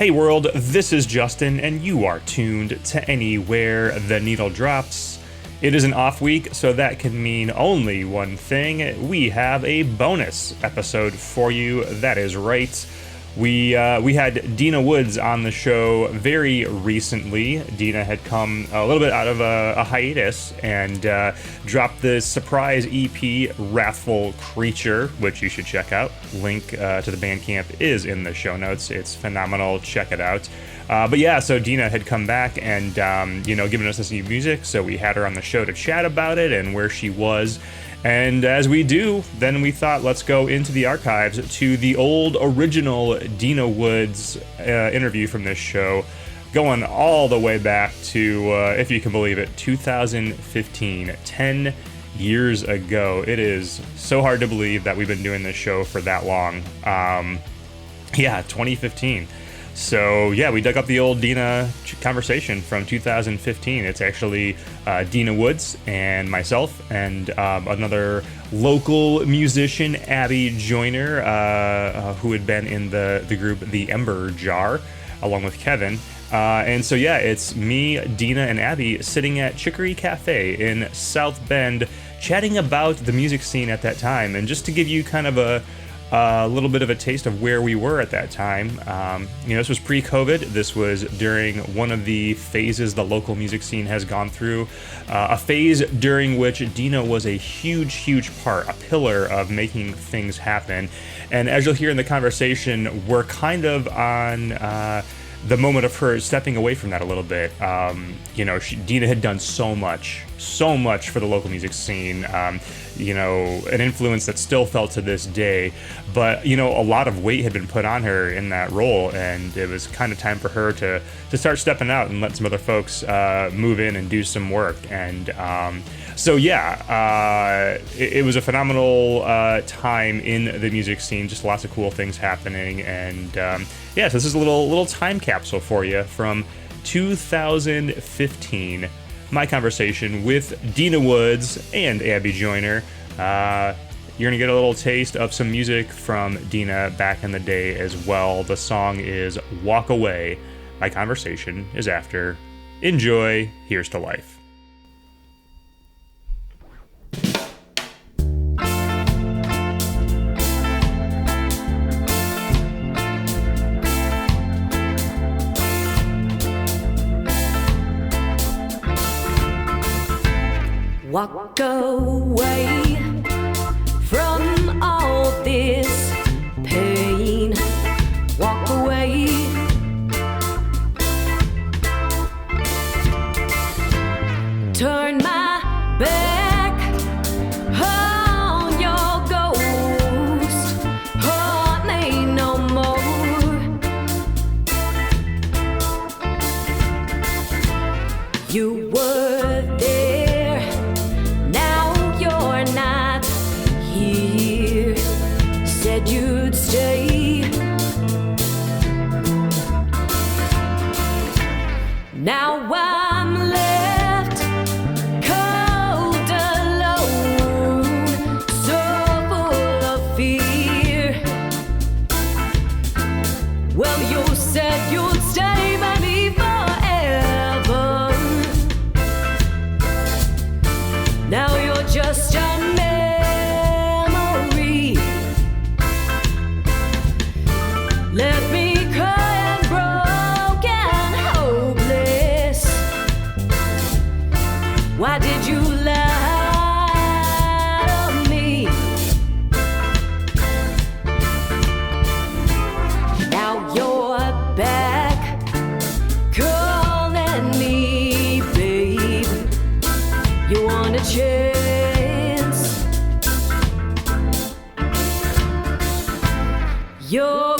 Hey world, this is Justin, and you are tuned to Anywhere the Needle Drops. It is an off week, so that can mean only one thing. We have a bonus episode for you. That is right. We had Dena Woods on the show very recently. Dena had come a little bit out of a hiatus and dropped the surprise EP, Wrathful Creature, which you should check out. Link to the Bandcamp is in the show notes. It's phenomenal. Check it out. But yeah, so Dena had come back and, given us this new music, so we had her on the show to chat about it and where she was. And as we do, then we thought, let's go into the archives to the old original Dena Woods interview from this show, going all the way back to, if you can believe it, 2015, 10 years ago. It is so hard to believe that we've been doing this show for that long. 2015. So yeah, we dug up the old Dena conversation from 2015. It's actually Dena Woods and myself and another local musician, Abby Joyner, who had been in the group The Ember Jar, along with Kevin. And so yeah, it's me, Dena, and Abby sitting at Chicory Cafe in South Bend, chatting about the music scene at that time. And just to give you kind of a little bit of a taste of where we were at that time. This was pre-COVID. This was during one of the phases the local music scene has gone through. A phase during which Dena was a huge part, a pillar of making things happen. And as you'll hear in the conversation, we're kind of on the moment of her stepping away from that a little bit. Dena had done so much for the local music scene, an influence that still felt to this day, but, a lot of weight had been put on her in that role, and it was kind of time for her to start stepping out and let some other folks move in and do some work. And it was a phenomenal time in the music scene, just lots of cool things happening. And so this is a little time capsule for you from 2015, my conversation with Dena Woods and Abby Joyner. You're going to get a little taste of some music from Dena back in the day as well. The song is Walk Away. My conversation is after. Enjoy. Here's to life. Walk away from all this pain. Walk away. Turn my back on your ghost. Haunt me no more. You were there. Said you'd stay. Now I'm left cold alone, so full of fear. Well, you said you'd stay by me forever. Now you're just a let me cry and broken, hopeless. Why did you lie to me? Now you're back, calling me, babe. You want a chance? Your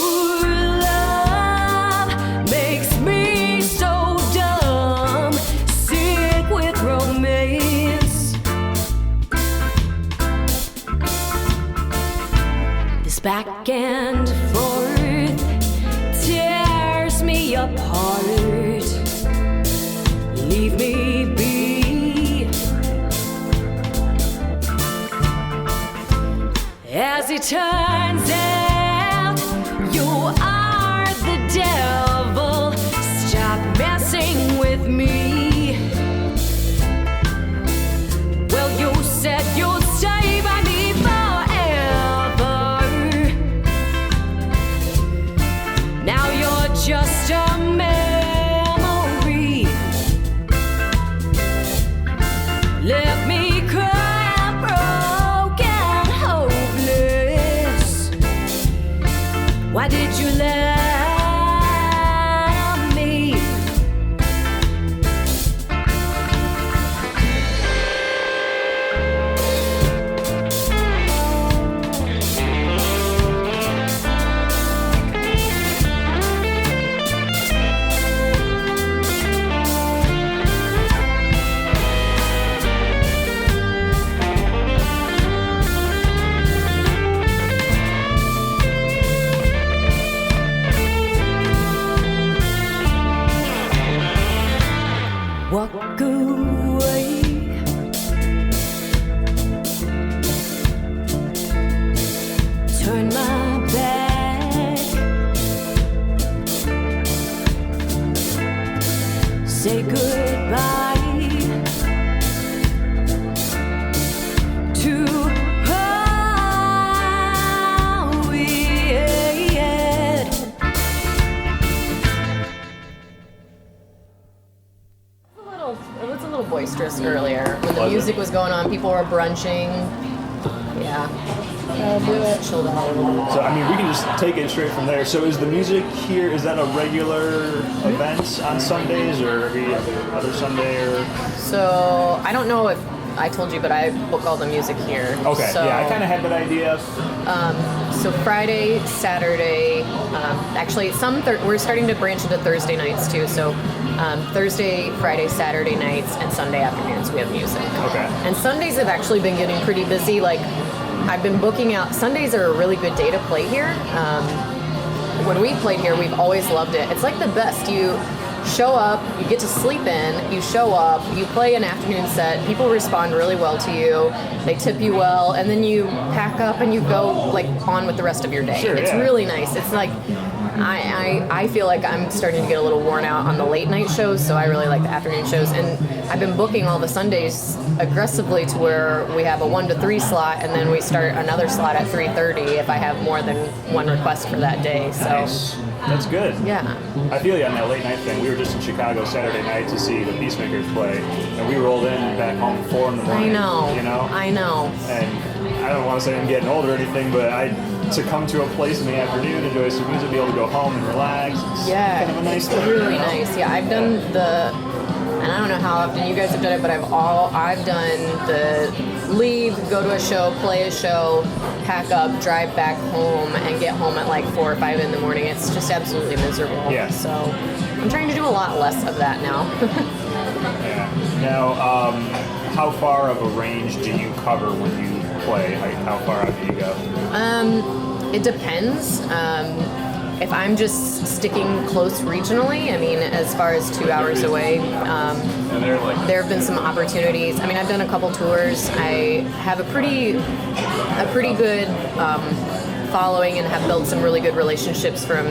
back and forth tears me apart. Leave me be. As it turns out, you are the devil. just a memory. Left me crying, broken, hopeless. Why did you lie to me? Walk away. Turn my back. Say goodbye to how we had. It was a little boisterous earlier when the Was it? music was going on. People were brunching. Yeah. Do it. Chilled out a little bit. So, I mean, we can just take it straight from there. So is the music here, is that a regular event on Sundays or every other Sunday? Or? So I don't know if I told you, but I book all the music here. Okay, So, yeah, I kind of had that idea. So Friday, Saturday, actually we're starting to branch into Thursday nights too. So Thursday, Friday, Saturday nights, and Sunday afternoons we have music. Okay. And Sundays have actually been getting pretty busy. Like I've been booking out. Sundays are a really good day to play here. When we played here, we've always loved it. It's like the best. You show up, you get to sleep in, you show up, you play an afternoon set, people respond really well to you, they tip you well, and then you pack up and you go like on with the rest of your day. Sure, It's yeah. really nice. It's like I feel like I'm starting to get a little worn out on the late night shows, so I really like the afternoon shows. And I've been booking all the Sundays aggressively to where we have a 1 to 3 slot, and then we start another slot at 3:30 if I have more than one request for that day. So Nice. That's good. yeah. I feel you on that late night thing. We were just in Chicago Saturday night to see the Peacemakers play, and we rolled in back home at 4 in the I morning. know. You know? I know. And I don't want to say I'm getting old or anything, but to come to a place in the afternoon, enjoy some music, be able to go home and relax. It's Yeah, kind of a nice it's thing. really you know? nice. Yeah, I've done and I don't know how often you guys have done it, but I've done the leave, go to a show, play a show, pack up, drive back home, and get home at like 4 or 5 in the morning. It's just absolutely miserable. Yeah. So I'm trying to do a lot less of that now. Yeah. Now, how far of a range do you cover when you play? How far out do you go? It depends. If I'm just sticking close regionally, I mean, as far as 2 hours away, there have been some opportunities. I mean, I've done a couple tours. I have a pretty good following and have built some really good relationships from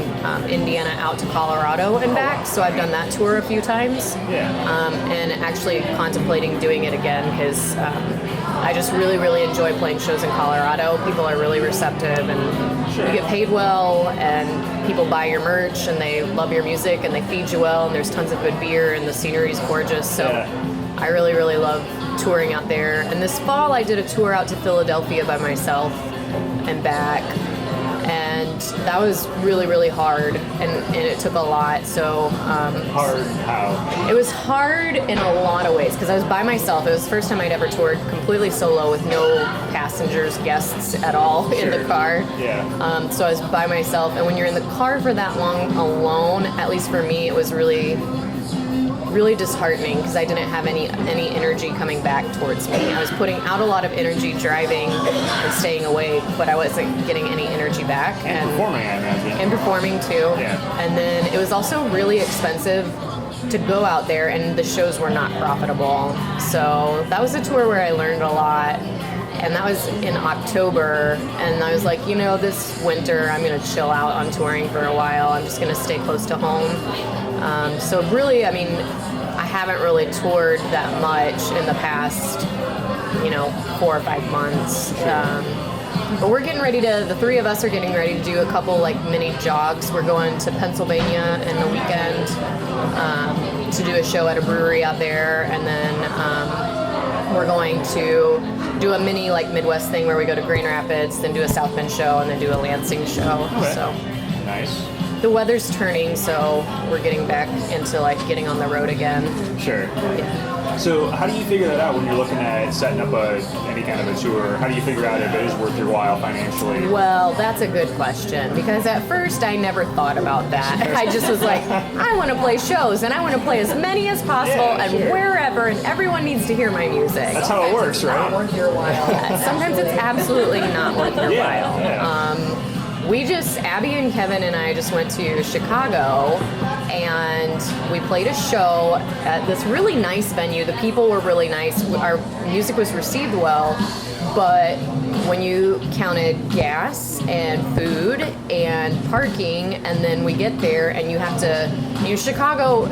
Indiana out to Colorado and back. So I've done that tour a few times. Yeah. And actually contemplating doing it again because I just really, really enjoy playing shows in Colorado. People are really receptive and you get paid well and people buy your merch and they love your music and they feed you well and there's tons of good beer and the scenery's gorgeous. So I really, really love touring out there. And this fall I did a tour out to Philadelphia by myself and back. And that was really, really hard, and it took a lot. So Hard how? it was hard in a lot of ways because I was by myself. It was the first time I'd ever toured completely solo with no passengers, guests at all in the car. Yeah. So I was by myself, and when you're in the car for that long alone, at least for me, it was really, really disheartening because I didn't have any energy coming back towards me. I was putting out a lot of energy driving and staying awake, but I wasn't getting any energy back. And performing, I imagine. And performing too. Yeah. And then it was also really expensive to go out there, and the shows were not profitable. So that was a tour where I learned a lot. And that was in October, and I was like, this winter I'm going to chill out on touring for a while. I'm just going to stay close to home. So really, I mean, I haven't really toured that much in the past, 4 or 5 months. But we're getting ready to, the three of us are getting ready to do a couple like mini jogs. We're going to Pennsylvania in the weekend to do a show at a brewery out there, and then we're going to do a mini like Midwest thing where we go to Grand Rapids, then do a South Bend show, and then do a Lansing show. Okay. So Nice. the weather's turning, so we're getting back into like getting on the road again. Sure. Yeah. So how do you figure that out when you're looking at setting up any kind of a tour? How do you figure out if it is worth your while financially? Well, that's a good question, because at first I never thought about that. I just was like, I want to play shows, and I want to play as many as possible, Yeah, and sure. wherever, and everyone needs to hear my music. That's how it works, right? Worth your while. Yeah, sometimes it's absolutely not worth your Yeah, while. yeah. Abby and Kevin and I just went to Chicago, and we played a show at this really nice venue. The people were really nice. Our music was received well, but when you counted gas and food and parking, and then we get there and you have to, Chicago,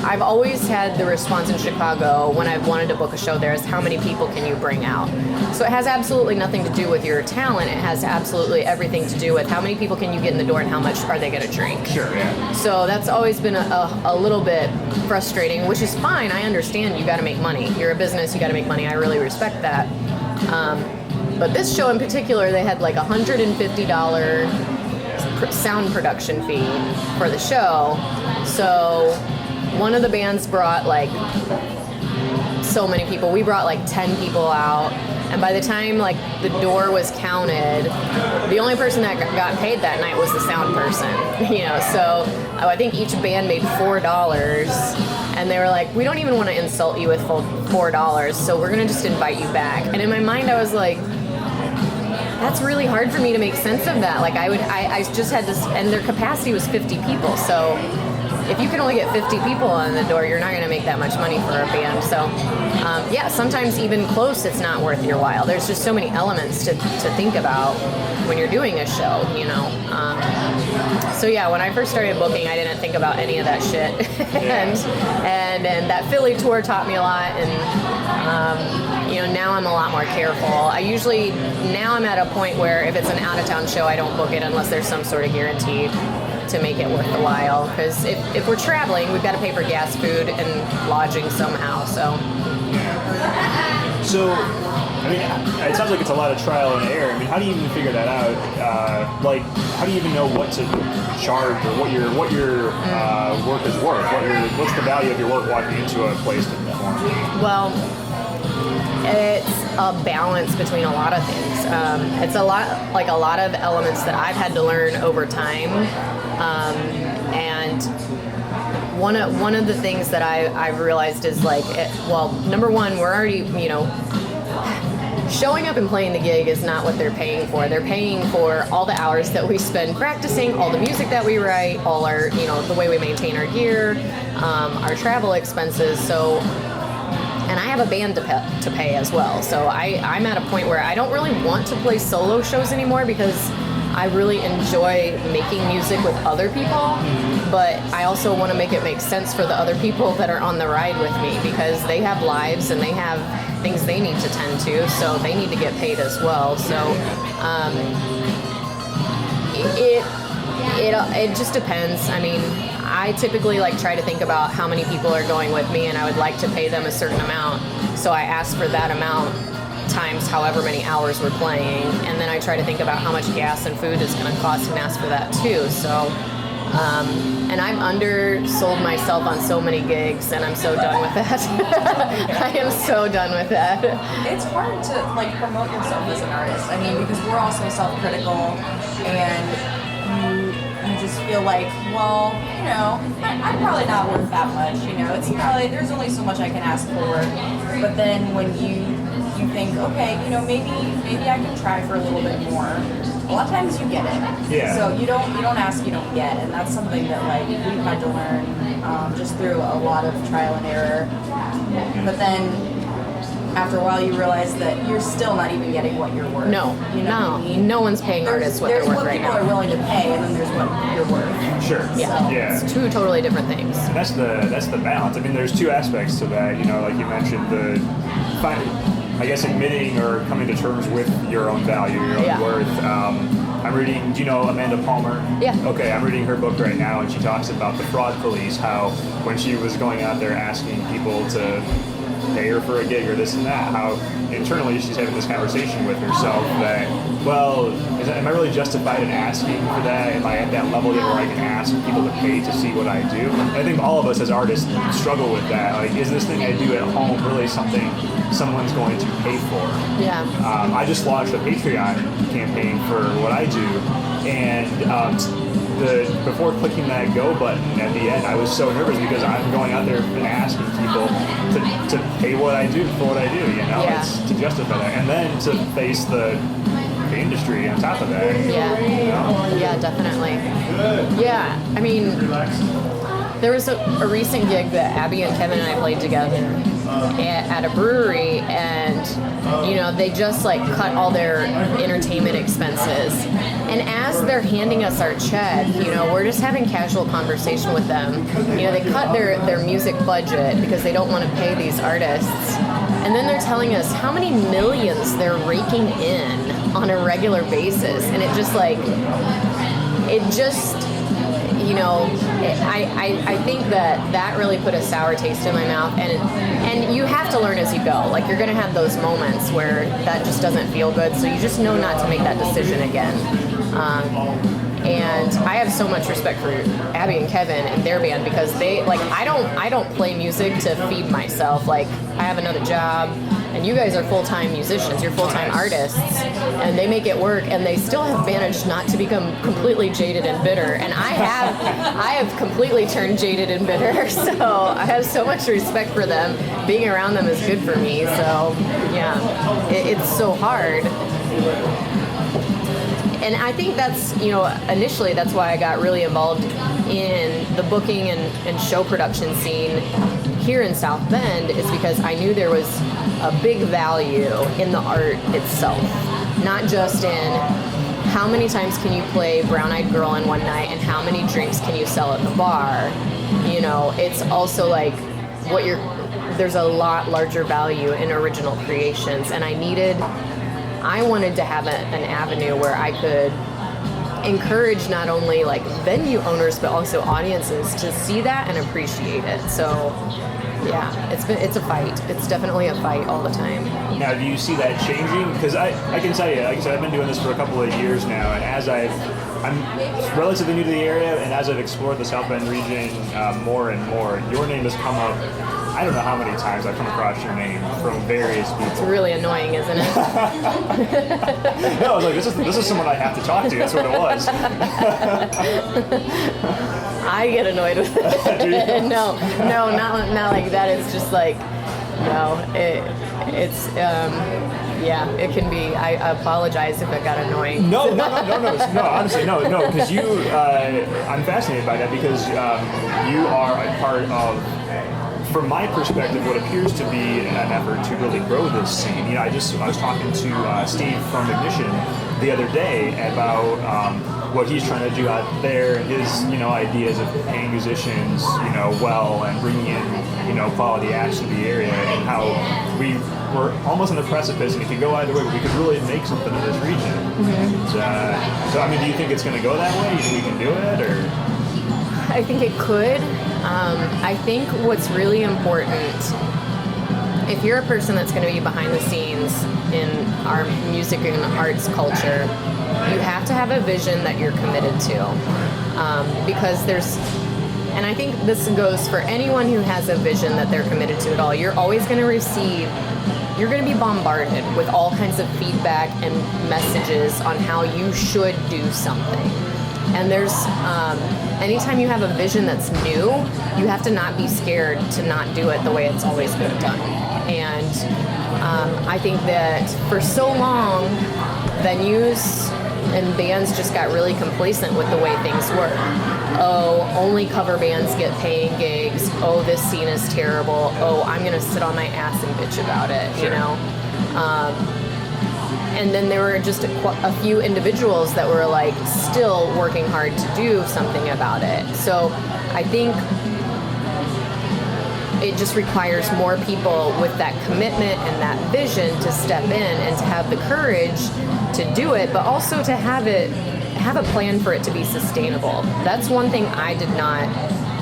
I've always had the response in Chicago when I've wanted to book a show there is how many people can you bring out? So it has absolutely nothing to do with your talent. It has absolutely everything to do with how many people can you get in the door and how much are they going to drink. Sure, yeah. So that's always been a little bit frustrating, which is fine. I understand you got to make money. You're a business, you got to make money. I really respect that. But this show in particular, they had like $150 sound production fee for the show. So one of the bands brought like so many people. We brought like 10 people out. And by the time like the door was counted, the only person that got paid that night was the sound person. So I think each band made $4. And they were like, we don't even want to insult you with $4, so we're going to just invite you back. And in my mind, I was like, that's really hard for me to make sense of that. Like I just had this, and their capacity was 50 people. So if you can only get 50 people on the door, you're not going to make that much money for a band. So sometimes even close, it's not worth your while. There's just so many elements to think about when you're doing a show, when I first started booking, I didn't think about any of that shit. and that Philly tour taught me a lot, and now I'm a lot more careful. Now I'm at a point where if it's an out-of-town show, I don't book it unless there's some sort of guarantee to make it worth the while. Because if we're traveling, we've got to pay for gas, food, and lodging somehow. So, it sounds like it's a lot of trial and error. How do you even figure that out? How do you even know what to charge or what your work is worth? What's the value of your work walking into a place to perform? Well, it's a balance between a lot of things. It's a lot of elements that I've had to learn over time. And one of the things that I've realized is number one, we're already, showing up and playing the gig is not what they're paying for. They're paying for all the hours that we spend practicing, all the music that we write, all our, the way we maintain our gear, our travel expenses. So, and I have a band to pay as well. So I'm at a point where I don't really want to play solo shows anymore because I really enjoy making music with other people, but I also want to make it make sense for the other people that are on the ride with me, because they have lives and they have things they need to tend to, so they need to get paid as well. So it just depends. I typically try to think about how many people are going with me, and I would like to pay them a certain amount, so I ask for that amount times however many hours we're playing, and then I try to think about how much gas and food is going to cost and ask for that too. So and I've undersold myself on so many gigs, and I'm so done with that. I am so done with that. It's hard to promote yourself as an artist. Because we're also self-critical, and you just feel like, well, I'm probably not worth that much. It's probably, there's only so much I can ask for. But then when you think, okay, maybe I can try for a little bit more. A lot of times you get it. Yeah. So you don't ask, you don't get, and that's something that we've had to learn just through a lot of trial and error. But then after a while, you realize that you're still not even getting what you're worth. No, no one's paying artists what they're worth right now. There's what people are willing to pay, and then there's what you're worth. Sure. Yeah. It's two totally different things. And that's the balance. There's two aspects to that. Like you mentioned, I guess, admitting or coming to terms with your own value, your own worth. I'm reading, do you know Amanda Palmer? Yeah. Okay, I'm reading her book right now, and she talks about the fraud police, how when she was going out there asking people to pay her for a gig or this and that, how internally she's having this conversation with herself that, well, am I really justified in asking for that? Am I at that level yet where I can ask people to pay to see what I do? And I think all of us as artists struggle with that. Like, is this thing I do at home really something someone's going to pay for? Yeah. I just launched a Patreon campaign for what I do, and before clicking that go button at the end, I was so nervous because I'm going out there and asking people to pay what I do for what I do, you know? Yeah. It's to justify that. And then to face the industry on top of that. Yeah. You know? Yeah, definitely. Yeah, I mean, there was a recent gig that Abby and Kevin and I played together at a brewery, and you know, they just like cut all their entertainment expenses, and as they're handing us our check, you know, we're just having casual conversation with them. You know, they cut their music budget because they don't want to pay these artists, and then they're telling us how many millions they're raking in on a regular basis, and it just you know, I think that really put a sour taste in my mouth, and you have to learn as you go. Like, you're gonna have those moments where that just doesn't feel good, so you just know not to make that decision again. And I have so much respect for Abby and Kevin and their band, because they, like, I don't play music to feed myself. Like, I have another job, and you guys are full-time musicians, you're full-time artists, and they make it work, and they still have managed not to become completely jaded and bitter. And I have completely turned jaded and bitter, so I have so much respect for them. Being around them is good for me, so yeah, it's so hard. And I think that's, you know, initially that's why I got really involved in the booking and show production scene here in South Bend, is because I knew there was a big value in the art itself, not just in how many times can you play Brown Eyed Girl in one night and how many drinks can you sell at the bar. You know, it's also like there's a lot larger value in original creations, and I wanted to have an avenue where I could encourage not only like venue owners but also audiences to see that and appreciate it. So yeah, it's a fight. It's definitely a fight all the time. Now, do you see that changing? Because I can tell you, like I said, I've been doing this for a couple of years now, and as I'm relatively new to the area, and as I've explored the South Bend region more and more, your name has come up. I don't know how many times I've come across your name from various people. It's really annoying, isn't it? No, I was like, this is someone I have to talk to. That's what it was. I get annoyed with it. No, not like that. It's just like, no, it's yeah, it can be. I apologize if it got annoying. No, honestly, no, because I'm fascinated by that, because you are a part of, from my perspective, what appears to be an effort to really grow this scene. You know, I was talking to Steve from Ignition the other day about what he's trying to do out there, and his, you know, ideas of paying musicians, you know, well, and bringing in, you know, quality acts to the area, and how we're almost on the precipice, and it could go either way, but we could really make something of this region. Mm-hmm. So, I mean, do you think it's going to go that way? Do you think we can do it, or? I think it could. I think what's really important, if you're a person that's going to be behind the scenes in our music and arts culture, you have to have a vision that you're committed to. Because and I think this goes for anyone who has a vision that they're committed to at all, you're always going to you're going to be bombarded with all kinds of feedback and messages on how you should do something. And there's, anytime you have a vision that's new, you have to not be scared to not do it the way it's always been done. And I think that for so long, venues and bands just got really complacent with the way things work. Oh, only cover bands get paying gigs. Oh, this scene is terrible. Oh, I'm going to sit on my ass and bitch about it, you know? And then there were just a few individuals that were like still working hard to do something about it. So I think it just requires more people with that commitment and that vision to step in and to have the courage to do it, but also to have a plan for it to be sustainable. That's one thing I did not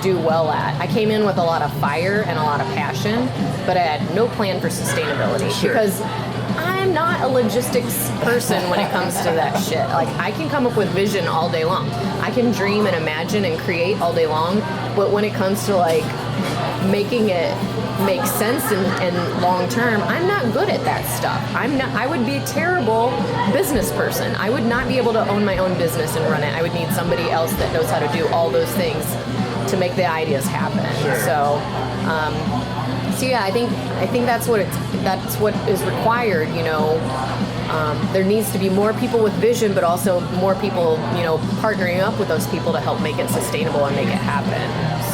do well at. I came in with a lot of fire and a lot of passion, but I had no plan for sustainability because I'm not a logistics person when it comes to that shit. Like, I can come up with vision all day long. I can dream and imagine and create all day long, but when it comes to like making it make sense and long term, I'm not good at that stuff. I would be a terrible business person. I would not be able to own my own business and run it. I would need somebody else that knows how to do all those things to make the ideas happen. Sure. So yeah, I think that's what is required. You know, there needs to be more people with vision, but also more people, you know, partnering up with those people to help make it sustainable and make it happen.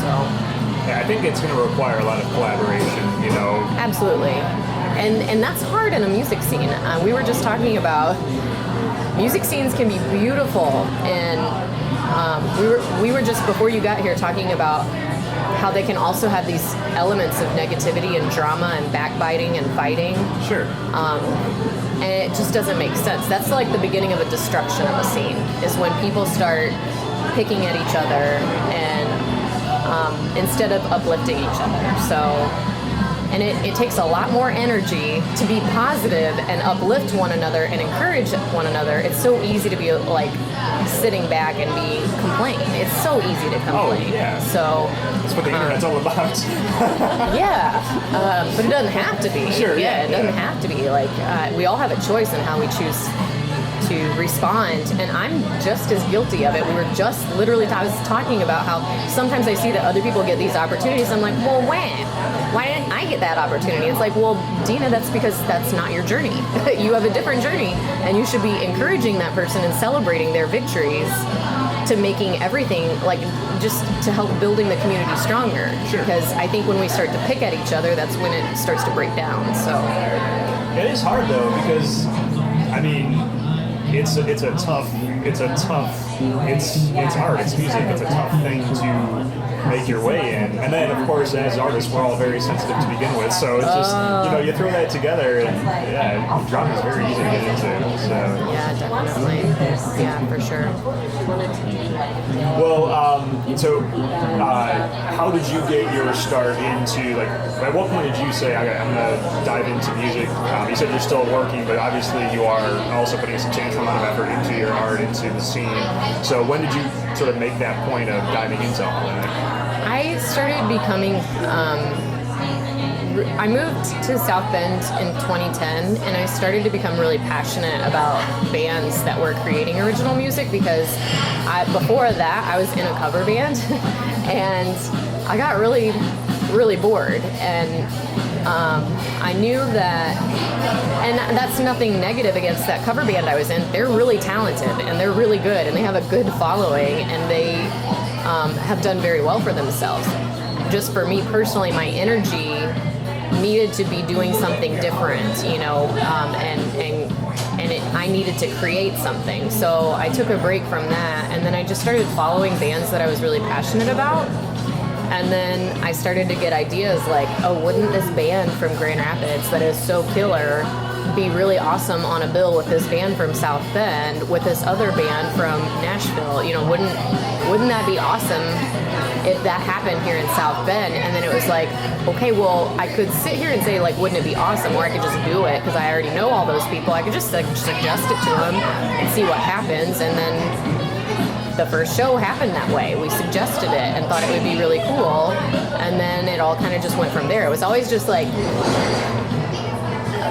So. Yeah, I think it's going to require a lot of collaboration, you know. Absolutely. And that's hard in a music scene. We were just talking about music scenes can be beautiful, and we were just before you got here talking about how they can also have these elements of negativity and drama and backbiting and fighting. Sure. And it just doesn't make sense. That's like the beginning of a destruction of a scene, is when people start picking at each other and instead of uplifting each other. So, and it takes a lot more energy to be positive and uplift one another and encourage one another. It's so easy to be like sitting back and be complaining. It's so easy to complain. Oh, yeah. So that's what the internet's all about. Yeah, but it doesn't have to be. Sure. Yeah, it doesn't have to be. Like we all have a choice in how we choose to respond, and I'm just as guilty of it. We were just literally, I was talking about how sometimes I see that other people get these opportunities. I'm like, well, why didn't I get that opportunity? It's like, well, Dena, that's because that's not your journey. You have a different journey, and you should be encouraging that person and celebrating their victories to making everything, like, just to help building the community stronger. Sure. Because I think when we start to pick at each other, that's when it starts to break down. So it is hard though, because I mean, it's hard. It's music. It's a tough thing to make your way in. And then, of course, as artists, we're all very sensitive to begin with. So it's just, you know, you throw that together, and yeah, drama is very easy to get into. So yeah, definitely. Yeah, for sure. Well, how did you get your start into, like, at what point did you say, I'm going to dive into music? You said you're still working, but obviously you are also putting a substantial amount of effort into your art, into the scene. So when did you sort of make that point of diving into all that? I started becoming, I moved to South Bend in 2010, and I started to become really passionate about bands that were creating original music, because before that I was in a cover band and I got really, really bored, and I knew that, and that's nothing negative against that cover band I was in. They're really talented and they're really good and they have a good following, and they have done very well for themselves. Just for me personally, my energy needed to be doing something different, you know, I needed to create something. So I took a break from that, and then I just started following bands that I was really passionate about. And then I started to get ideas like, oh, wouldn't this band from Grand Rapids that is so killer be really awesome on a bill with this band from South Bend, with this other band from Nashville? You know, wouldn't that be awesome if that happened here in South Bend? And then it was like, okay, well, I could sit here and say, like, wouldn't it be awesome? Or I could just do it because I already know all those people. I could just suggest it to them and see what happens. And then the first show happened that way. We suggested it and thought it would be really cool. And then it all kind of just went from there. It was always just like,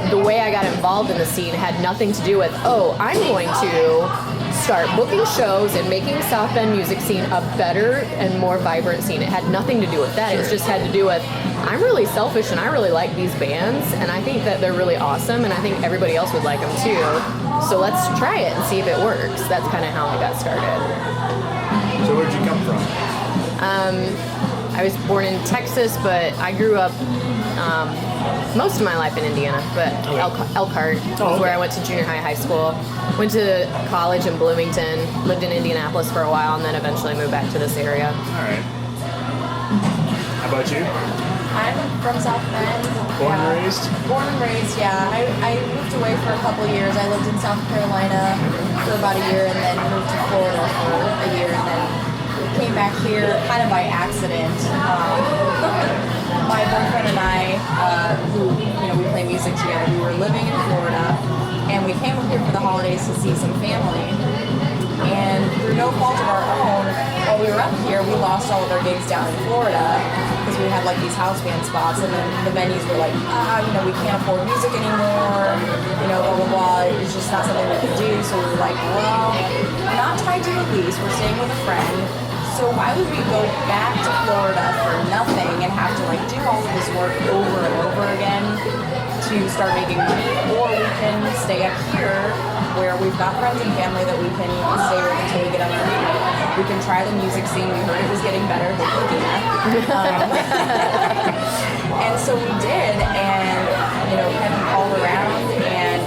the way I got involved in the scene had nothing to do with, oh, I'm going to start booking shows and making South Bend music scene a better and more vibrant scene. It had nothing to do with that. It just had to do with, I'm really selfish and I really like these bands, and I think that they're really awesome, and I think everybody else would like them too. So let's try it and see if it works. That's kind of how I got started. So where'd you come from? I was born in Texas, but I grew up most of my life in Indiana, but Elkhart was where I went to junior high school. Went to college in Bloomington, lived in Indianapolis for a while, and then eventually moved back to this area. All right. How about you? I'm from South Bend. Born and raised? Born and raised, yeah. I moved away for a couple years. I lived in South Carolina for about a year and then moved to Florida for a year and then came back here kind of by accident. My boyfriend and I, who, we play music together, we were living in Florida and we came up here for the holidays to see some family. And through no fault of our own, while we were up here, we lost all of our gigs down in Florida because we had like these house band spots, and then the venues were like, we can't afford music anymore, blah, blah, blah. It's just not something we can do. So we were like, well, we're not tied to a lease. We're staying with a friend. So why would we go back to Florida for nothing and have to like do all of this work over and over again to start making money? Or we can stay up here where we've got friends and family that we can stay with until we get on our feet. We can try the music scene. We heard it was getting better. Hopefully, and so we did, and kind of called around, and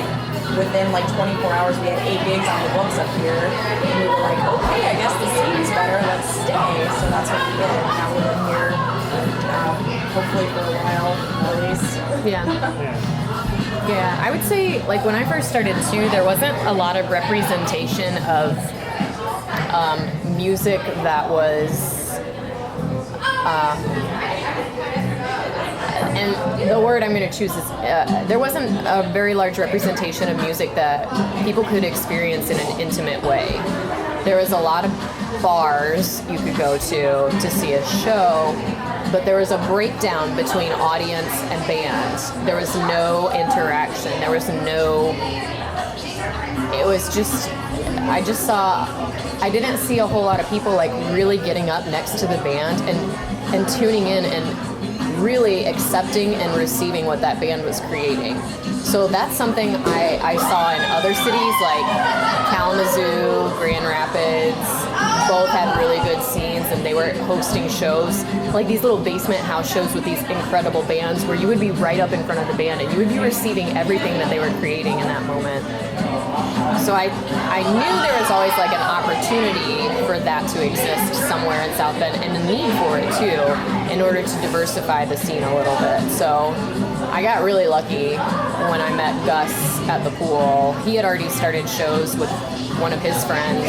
within like 24 hours, we had 8 gigs on the books up here, and we were like, okay, I guess the scene's better. Let's stay. So that's what we did. Now we're in here, hopefully for a while, at least. Yeah. Yeah, I would say, like, when I first started, too, there wasn't a lot of representation of music that was... and the word I'm going to choose is... there wasn't a very large representation of music that people could experience in an intimate way. There was a lot of bars you could go to see a show, but there was a breakdown between audience and band. There was no interaction. There was no... It was just... I didn't see a whole lot of people like really getting up next to the band and tuning in and really accepting and receiving what that band was creating. So that's something I saw in other cities like Kalamazoo, Grand Rapids. Both had really good scenes, and they were hosting shows, like these little basement house shows with these incredible bands where you would be right up in front of the band and you would be receiving everything that they were creating in that moment. So I knew there was always like an opportunity for that to exist somewhere in South Bend, and a need for it too, in order to diversify the scene a little bit. So I got really lucky when I met Gus at the pool. He had already started shows with one of his friends,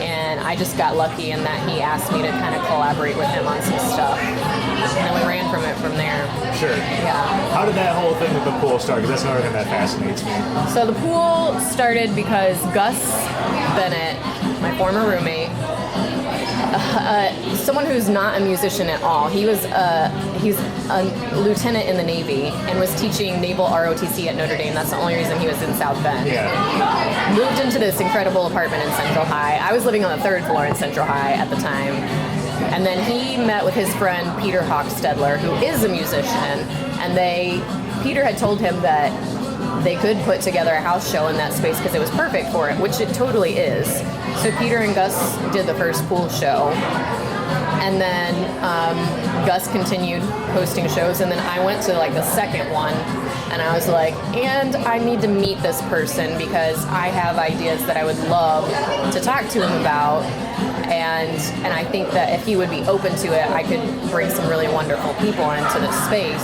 and I just got lucky in that he asked me to kind of collaborate with him on some stuff. And then we ran from it from there. Sure. Yeah. How did that whole thing with the pool start? Because that's another thing that fascinates me. So the pool started because Gus Bennett, my former roommate, someone who's not a musician at all. He's a lieutenant in the Navy and was teaching naval ROTC at Notre Dame. That's the only reason he was in South Bend. Yeah. Moved into this incredible apartment in Central High. I was living on the 3rd floor in Central High at the time. And then he met with his friend Peter Hochstedler, who is a musician, and Peter had told him that they could put together a house show in that space because it was perfect for it, which it totally is. So Peter and Gus did the first pool show, and then Gus continued hosting shows, and then I went to like the second one, and I was like, and I need to meet this person because I have ideas that I would love to talk to him about. And I think that if he would be open to it, I could bring some really wonderful people into this space.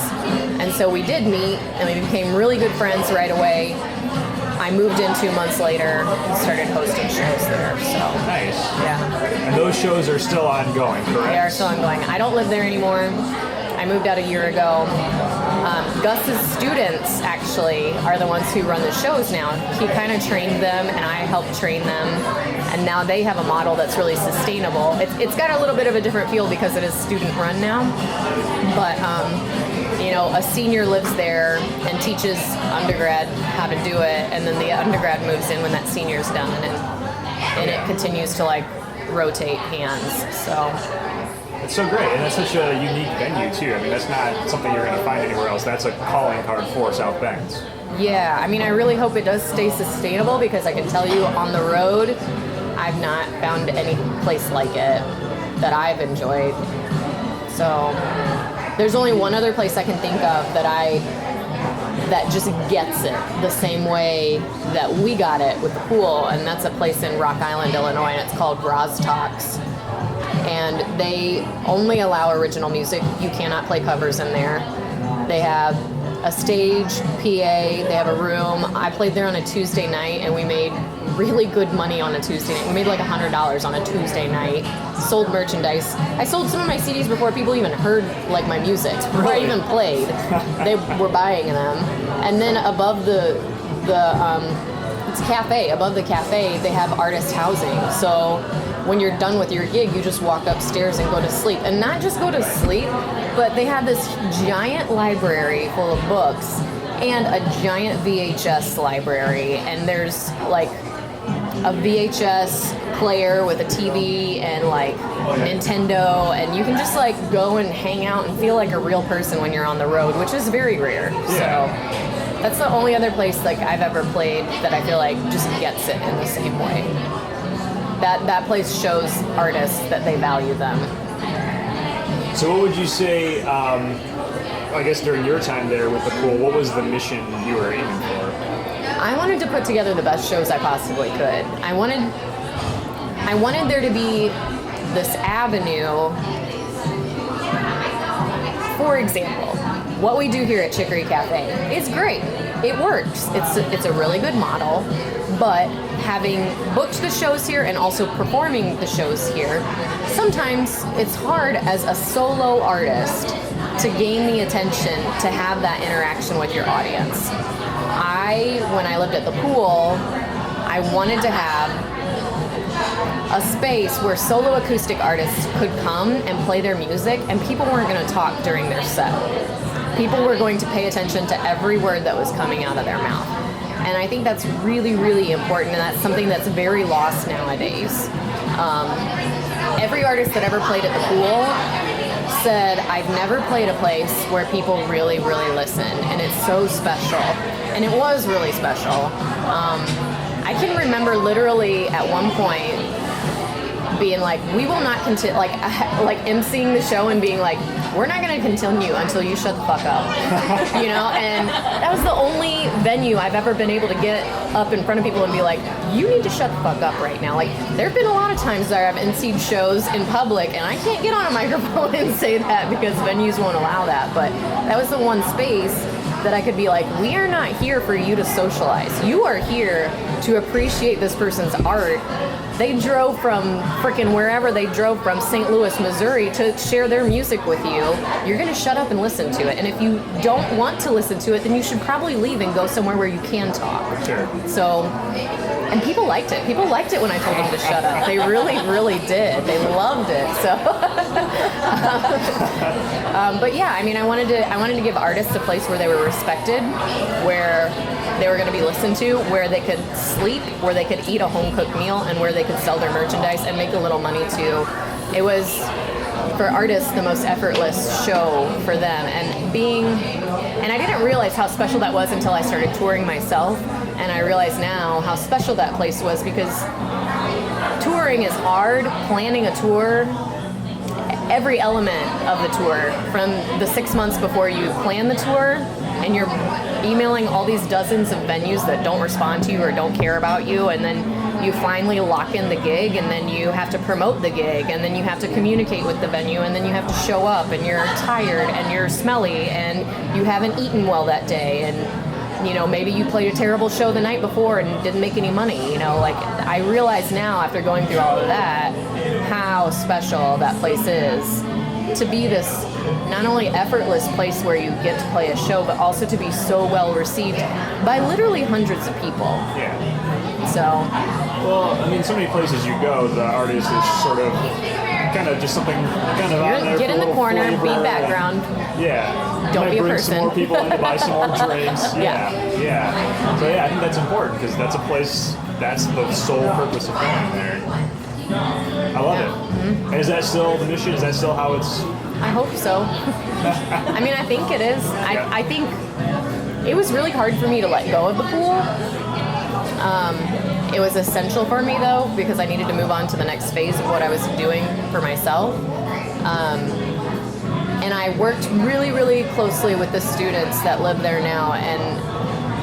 And so we did meet, and we became really good friends right away. I moved in 2 months later and started hosting shows there. So Nice. yeah. And those shows are still ongoing, correct? They are still ongoing. I don't live there anymore. I moved out a year ago. Gus's students actually are the ones who run the shows now. He kind of trained them, and I helped train them. And now they have a model that's really sustainable. It's got a little bit of a different feel because it is student run now. But, a senior lives there and teaches undergrad how to do it. And then the undergrad moves in when that senior's done. And it continues to like rotate hands. So... It's so great, and that's such a unique venue too. I mean, that's not something you're going to find anywhere else. That's a calling card for South Bend. Yeah, I mean, I really hope it does stay sustainable because I can tell you on the road, I've not found any place like it that I've enjoyed. So there's only one other place I can think of that just gets it the same way that we got it with the pool, and that's a place in Rock Island, Illinois, and it's called Roz Talks. and they only allow original music. You cannot play covers in there. They have a stage, PA, they have a room. I played there on a Tuesday night, and we made really good money on a Tuesday night. We made like $100 on a Tuesday night. Sold merchandise. I sold some of my CDs before people even heard like my music, before I even played. They were buying them. And then above it's a cafe. Above the cafe, they have artist housing. So when you're done with your gig, you just walk upstairs and go to sleep. And not just go to sleep, but they have this giant library full of books and a giant VHS library. And there's like a VHS player with a TV and like Nintendo, and you can just like go and hang out and feel like a real person when you're on the road, which is very rare. So that's the only other place like I've ever played that I feel like just gets it in the same way. That place shows artists that they value them. So what would you say, I guess during your time there with the pool, what was the mission you were aiming for? I wanted to put together the best shows I possibly could. I wanted there to be this avenue. For example, what we do here at Chicory Cafe is great. It works. It's a really good model, but having booked the shows here and also performing the shows here, sometimes it's hard as a solo artist to gain the attention to have that interaction with your audience. When I lived at the pool, I wanted to have a space where solo acoustic artists could come and play their music, and people weren't going to talk during their set. People were going to pay attention to every word that was coming out of their mouth. And I think that's really, really important, and that's something that's very lost nowadays. Every artist that ever played at the pool said, I've never played a place where people really, really listen, and it's so special. And it was really special. I can remember literally at one point being like, we will not continue, like emceeing the show and being like, we're not going to continue until you shut the fuck up. You know, and that was the only venue I've ever been able to get up in front of people and be like, you need to shut the fuck up right now. Like, there have been a lot of times that I've emceed shows in public, and I can't get on a microphone and say that because venues won't allow that. But that was the one space that I could be like, we are not here for you to socialize. You are here to appreciate this person's art. They drove from frickin' wherever they drove from, St. Louis, Missouri, to share their music with you. You're gonna shut up and listen to it. And if you don't want to listen to it, then you should probably leave and go somewhere where you can talk. Sure. So, and people liked it. People liked it when I told them to shut up. They really, really did. They loved it. So, but yeah, I mean, I wanted to give artists a place where they were respected, where they were going to be listened to, where they could sleep, where they could eat a home-cooked meal, and where they could sell their merchandise and make a little money too. It was, for artists, the most effortless show for them. And I didn't realize how special that was until I started touring myself. And I realize now how special that place was, because touring is hard. Planning a tour, every element of the tour, from the 6 months before you plan the tour, and you're emailing all these dozens of venues that don't respond to you or don't care about you, and then you finally lock in the gig, and then you have to promote the gig, and then you have to communicate with the venue, and then you have to show up, and you're tired, and you're smelly, and you haven't eaten well that day, and you know, maybe you played a terrible show the night before and didn't make any money. You know, like, I realize now after going through all of that how special that place is, to be this not only effortless place where you get to play a show, but also to be so well received by literally hundreds of people. Yeah. So, well, I mean, so many places you go, the artist is sort of kind of just something kind of out there. Get in the corner, be flavor, background. Yeah. Don't be a bring person. some more people in to buy some more drinks. Yeah. Yeah. So yeah, I think that's important, because that's a place, that's the sole purpose of going there. I love it. Mm-hmm. And is that still the mission? Is that still how it's? I hope so. I mean, I think it is. I think it was really hard for me to let go of the pool. It was essential for me, though, because I needed to move on to the next phase of what I was doing for myself. And I worked really, really closely with the students that live there now, and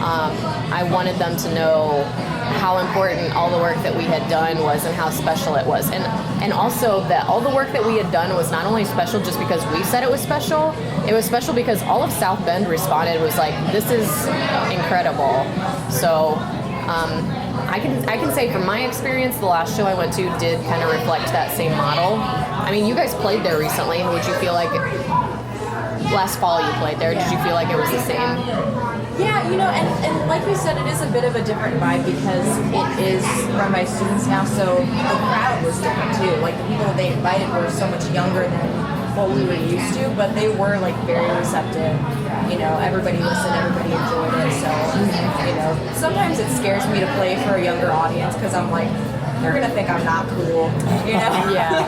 I wanted them to know how important all the work that we had done was and how special it was. And also that all the work that we had done was not only special just because we said it was special because all of South Bend responded, was like, this is incredible. So I can say from my experience, the last show I went to did kind of reflect that same model. I mean, you guys played there recently. Would you feel like last fall you played there? Did you feel like it was the same? Yeah, and like you said, it is a bit of a different vibe because it is run by students now, so the crowd was different too. Like the people that they invited were so much younger than what we were used to, but they were like very receptive. Everybody listened, everybody enjoyed it. So, sometimes it scares me to play for a younger audience because I'm like, they're gonna think I'm not cool, Yeah.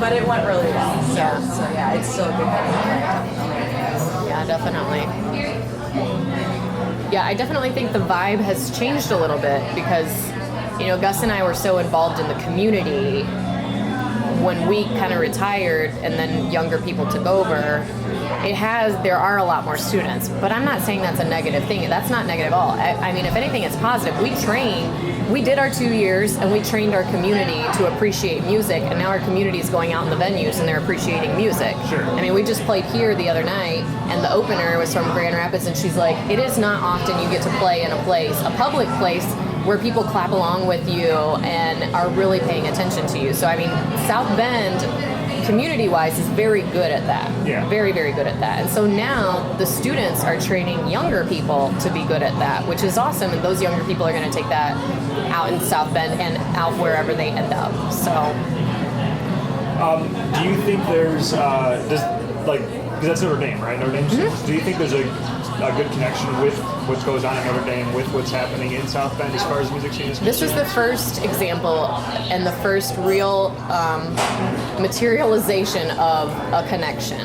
but it went really well. So yeah, it's still a good thing. Yeah, definitely. Yeah, I definitely think the vibe has changed a little bit because, Gus and I were so involved in the community when we kind of retired and then younger people took over. There are a lot more students, but I'm not saying that's a negative thing. That's not negative at all. I mean, if anything, it's positive. We did our 2 years and we trained our community to appreciate music, and now our community is going out in the venues and they're appreciating music. Sure. I mean, we just played here the other night and the opener was from Grand Rapids, and she's like, it is not often you get to play in a public place where people clap along with you and are really paying attention to you. So I mean, South Bend, community-wise, is very good at that. Yeah. Very, very good at that. And so now the students are training younger people to be good at that, which is awesome. And those younger people are going to take that out in South Bend and out wherever they end up. So, do you think there's because that's Notre Dame, right? Notre Dame. Mm-hmm. Do you think there's a good connection with what goes on at Notre Dame with what's happening in South Bend as far as music scene is concerned? this is the first example and the first real materialization of a connection.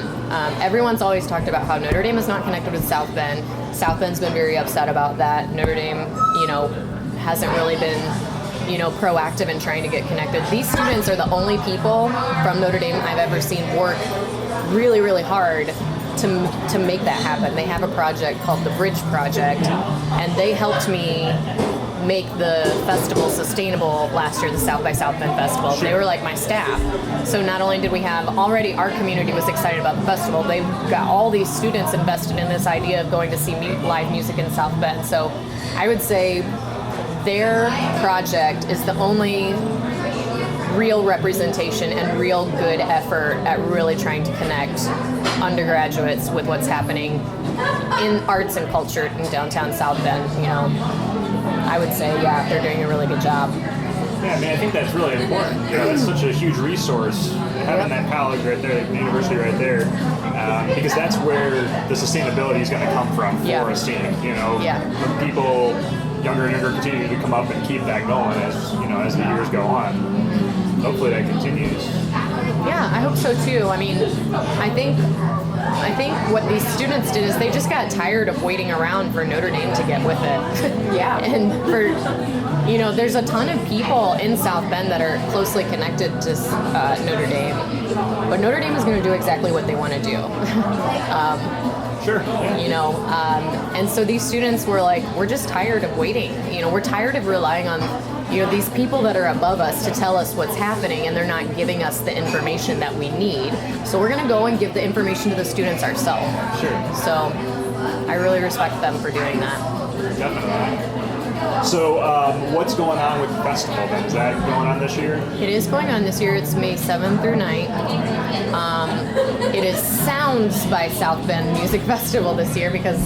Everyone's always talked about how Notre Dame is not connected with South Bend. South Bend's been very upset about that. Notre Dame, hasn't really been, proactive in trying to get connected. These students are the only people from Notre Dame I've ever seen work really, really hard to make that happen. They have a project called the Bridge Project, and they helped me make the festival sustainable last year, the South by South Bend Festival. They were like my staff. So not only did we have already our community was excited about the festival, they got all these students invested in this idea of going to see live music in South Bend. So I would say their project is the only real representation and real good effort at really trying to connect undergraduates with what's happening in arts and culture in downtown South Bend. I would say, yeah, they're doing a really good job. Yeah, I mean, I think that's really important. That's such a huge resource, having that college right there, the university right there, because that's where the sustainability is going to come from for a scene. When people younger and younger continue to come up and keep that going as the years go on. Hopefully that continues. Yeah, I hope so too. I mean, I think what these students did is they just got tired of waiting around for Notre Dame to get with it. Yeah. And there's a ton of people in South Bend that are closely connected to Notre Dame, but Notre Dame is going to do exactly what they want to do. Sure. Yeah. And so these students were like, we're just tired of waiting. We're tired of relying on these people that are above us to tell us what's happening, and they're not giving us the information that we need. So we're going to go and give the information to the students ourselves. Sure. So I really respect them for doing that. Definitely. So what's going on with the festival then? Is that going on this year? It is going on this year. It's May 7th through 9th. It is Sounds by South Bend Music Festival this year because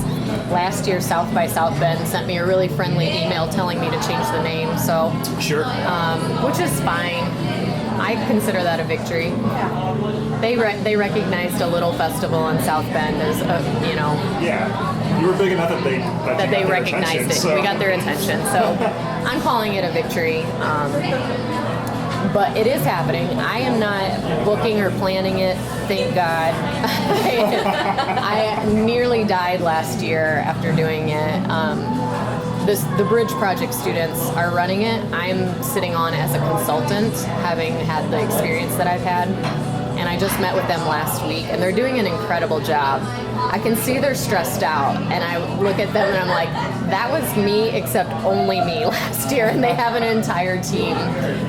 last year South by South Bend sent me a really friendly email telling me to change the name. So Sure. Which is fine. I consider that a victory. Yeah. They recognized a little festival in South Bend as Yeah. You were big enough that they recognized it. So. We got their attention. So I'm calling it a victory. But it is happening. I am not booking or planning it, thank God. I nearly died last year after doing it. The Bridge Project students are running it. I'm sitting on as a consultant, having had the experience that I've had. and I just met with them last week, and they're doing an incredible job. I can see they're stressed out, and I look at them and I'm like, that was me except only me last year, and they have an entire team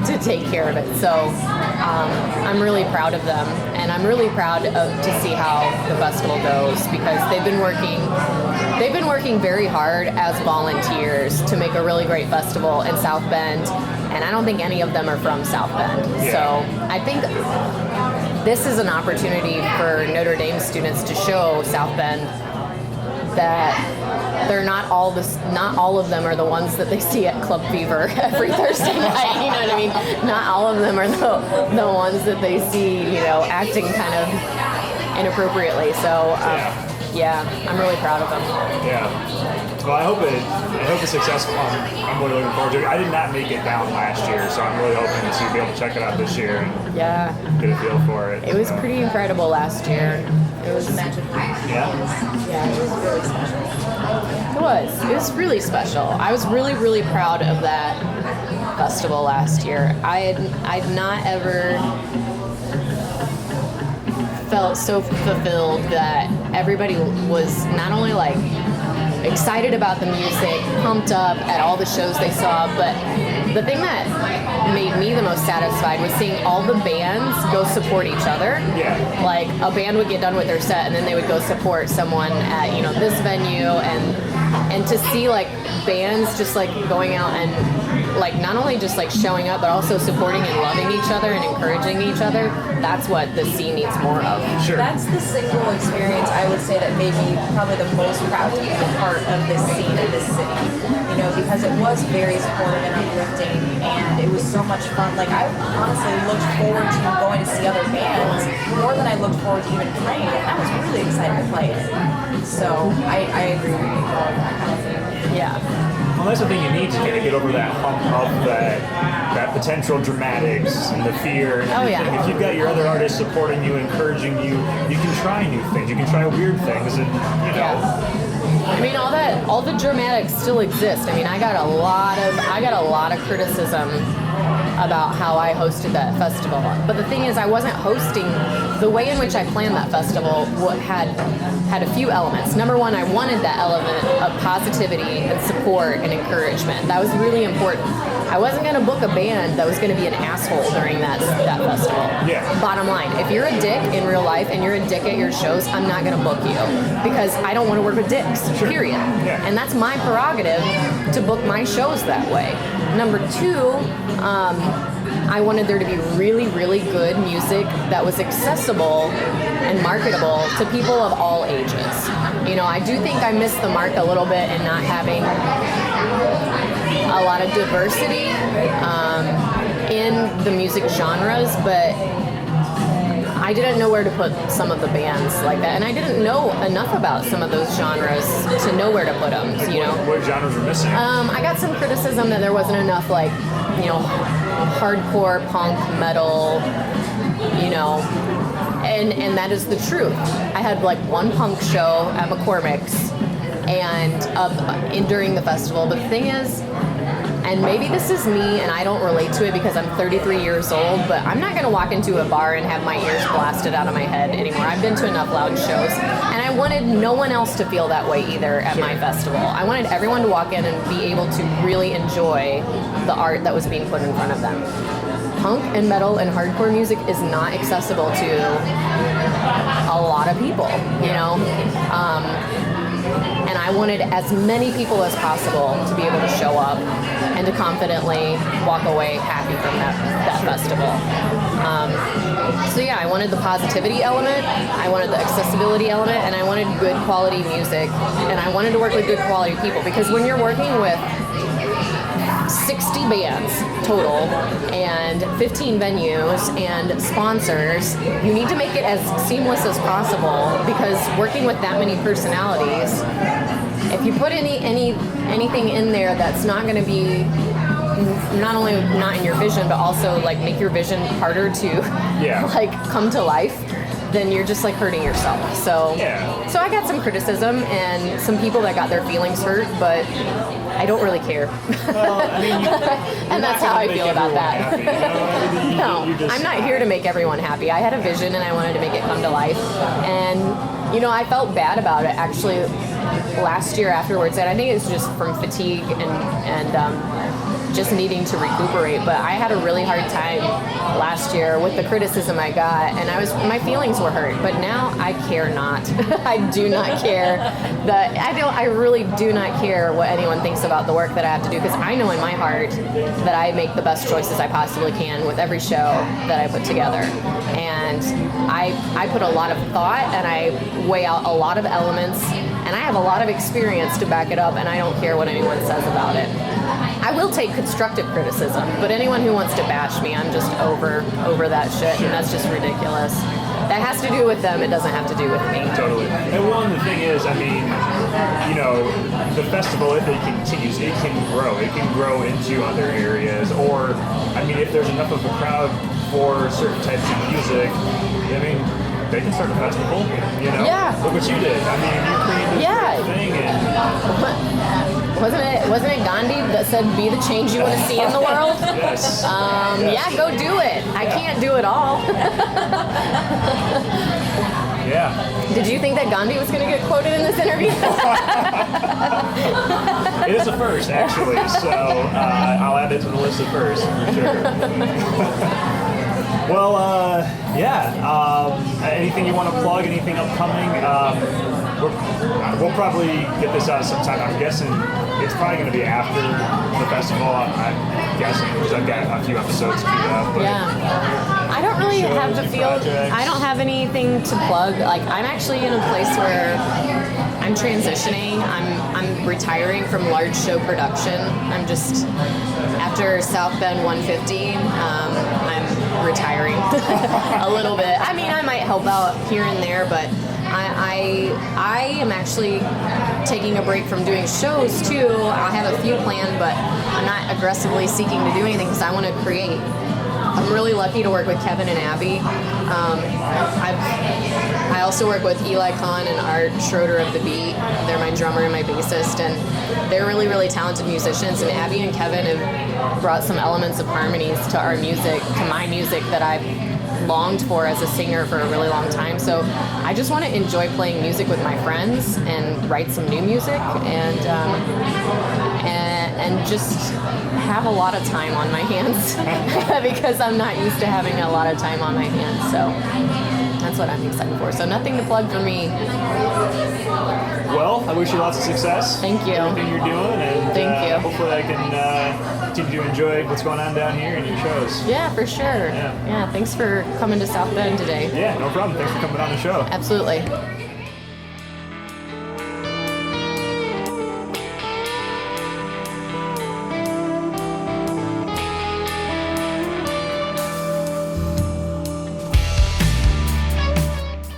to take care of it. So I'm really proud of them, and I'm really proud to see how the festival goes, because they've been working very hard as volunteers to make a really great festival in South Bend, and I don't think any of them are from South Bend. Yeah. So I think this is an opportunity for Notre Dame students to show South Bend that they're not all of them are the ones that they see at Club Fever every Thursday night. You know what I mean? Not all of them are the ones that they see, acting kind of inappropriately. So yeah, I'm really proud of them. Yeah. Well, I hope it's successful. I'm really looking forward to it. I did not make it down last year, so I'm really hoping to be able to check it out this year and get a feel for it. It was pretty incredible last year. It was magical. Yeah. It was really special. It was really special. I was really, really proud of that festival last year. I'd not ever felt so fulfilled that everybody was not only like excited about the music, pumped up at all the shows they saw, but the thing that made me the most satisfied was seeing all the bands go support each other. Yeah. Like a band would get done with their set and then they would go support someone at, this venue, and to see like bands just like going out and like not only just like showing up, but also supporting and loving each other and encouraging each other. That's what the scene needs more of. Sure. That's the single experience I would say that made me probably the most proud to be a part of this scene in this city. Because it was very supportive and uplifting, and it was so much fun. Like, I honestly looked forward to going to see other bands more than I looked forward to even playing it. I was really excited to play it. So I agree with you on that kind of thing. Yeah. Well, that's the thing you need to kind of get over that hump of that potential dramatics and the fear and everything. Yeah. If you've got your other artists supporting you, encouraging you, you can try new things. You can try weird things, and I mean, all the dramatics still exist. I mean, I got a lot of criticism about how I hosted that festival. But the thing is, I wasn't hosting. The way in which I planned that festival had a few elements. Number one, I wanted that element of positivity and support and encouragement. That was really important. I wasn't going to book a band that was going to be an asshole during that festival. Yeah. Bottom line, if you're a dick in real life and you're a dick at your shows, I'm not going to book you because I don't want to work with dicks, period. Yeah. And that's my prerogative to book my shows that way. Number two, I wanted there to be really, really good music that was accessible and marketable to people of all ages. I do think I missed the mark a little bit in not having a lot of diversity in the music genres, but I didn't know where to put some of the bands like that, and I didn't know enough about some of those genres to know where to put them. What genres were missing? I got some criticism that there wasn't enough hardcore punk metal, and that is the truth. I had one punk show at McCormick's and during the festival, but the thing is, and maybe this is me and I don't relate to it because I'm 33 years old, but I'm not going to walk into a bar and have my ears blasted out of my head anymore. I've been to enough loud shows, and I wanted no one else to feel that way either at my festival. I wanted everyone to walk in and be able to really enjoy the art that was being put in front of them. Punk and metal and hardcore music is not accessible to a lot of people, and I wanted as many people as possible to be able to show up and to confidently walk away happy from that festival. I wanted the positivity element, I wanted the accessibility element, and I wanted good quality music, and I wanted to work with good quality people, because when you're working with 60 bands total and 15 venues and sponsors, you need to make it as seamless as possible, because working with that many personalities, if you put anything in there that's not going to be not only not in your vision, but also like make your vision harder to like come to life, then you're just like hurting yourself. So so I got some criticism and some people that got their feelings hurt, but I don't really care. Well, I mean, and that's how I feel about that. Happy, you know? No, I'm not here to make everyone happy. I had a vision and I wanted to make it come to life. And, you know, I felt bad about it actually last year afterwards. And I think it's just from fatigue and just needing to recuperate. But I had a really hard time last year with the criticism I got. And my feelings were hurt. But now I care not. I do not care. I really do not care what anyone thinks about the work that I have to do, because I know in my heart that I make the best choices I possibly can with every show that I put together. And I put a lot of thought and I weigh out a lot of elements, and I have a lot of experience to back it up, and I don't care what anyone says about it. I will take constructive criticism, but anyone who wants to bash me, I'm just over that shit, and that's just ridiculous. That has to do with them. It doesn't have to do with me. Totally. And one, the thing is, I mean, you know, the festival, if it continues, it can grow. It can grow into other areas. Or, I mean, if there's enough of a crowd for certain types of music, I mean, they can start a festival, you know? Yeah. Look what you did. I mean, you created this great thing. And Wasn't it Gandhi that said, be the change you want to see in the world? yes. Yeah, go do it. I can't do it all. Yeah. Did you think that Gandhi was going to get quoted in this interview? It is a first, actually, so I'll add it to the list of firsts, for sure. Well, anything you want to plug, anything upcoming? We'll probably get this out sometime. I'm guessing it's probably going to be after the festival, I'm guessing, because I've got a few episodes queued up. But I don't really have the feel. projects. I don't have anything to plug. Like, I'm actually in a place where I'm transitioning. I'm retiring from large show production. I'm just, after South Bend 150, I'm retiring a little bit. I mean, I might help out here and there, but I am actually taking a break from doing shows too. I have a few planned, but I'm not aggressively seeking to do anything because I want to create. I'm really lucky to work with Kevin and Abby. I also work with Eli Kahn and Art Schroeder of The Beat. They're my drummer and my bassist, and they're really, really talented musicians. And Abby and Kevin have brought some elements of harmonies to our music, to my music that I've longed for as a singer for a really long time. So I just want to enjoy playing music with my friends and write some new music and just have a lot of time on my hands because I'm not used to having a lot of time on my hands. So that's what I'm excited for. So nothing to plug for me. Well, I wish you lots of success. Thank you. Everything you're doing, and Thank you. hopefully I can continue to enjoy what's going on down here and your shows. Yeah, for sure. Yeah, thanks for coming to South Bend today. Yeah, no problem. Thanks for coming on the show. Absolutely.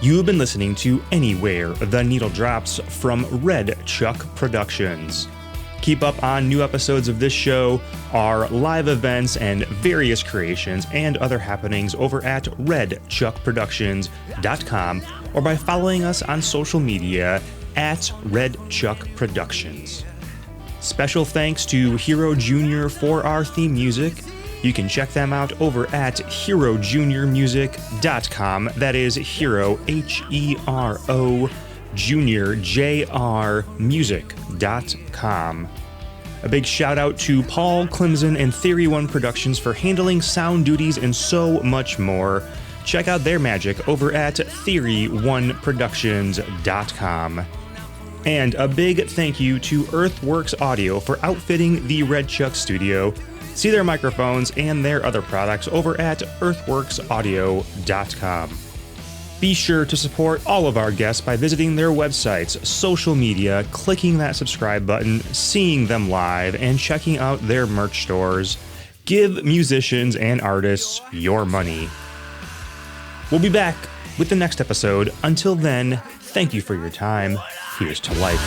You have been listening to Anywhere the Needle Drops from Red Chuck Productions. Keep up on new episodes of this show, our live events and various creations and other happenings over at redchuckproductions.com or by following us on social media at Red Chuck Productions. Special thanks to Hero Jr. for our theme music. You can check them out over at herojuniormusic.com. That is Hero, Hero, Junior, JR, music.com. A big shout out to Paul Clemson and Theory One Productions for handling sound duties and so much more. Check out their magic over at theory1productions.com. And a big thank you to Earthworks Audio for outfitting the Red Chuck studio. See their microphones and their other products over at earthworksaudio.com. Be sure to support all of our guests by visiting their websites, social media, clicking that subscribe button, seeing them live, and checking out their merch stores. Give musicians and artists your money. We'll be back with the next episode. Until then, thank you for your time. Here's to life.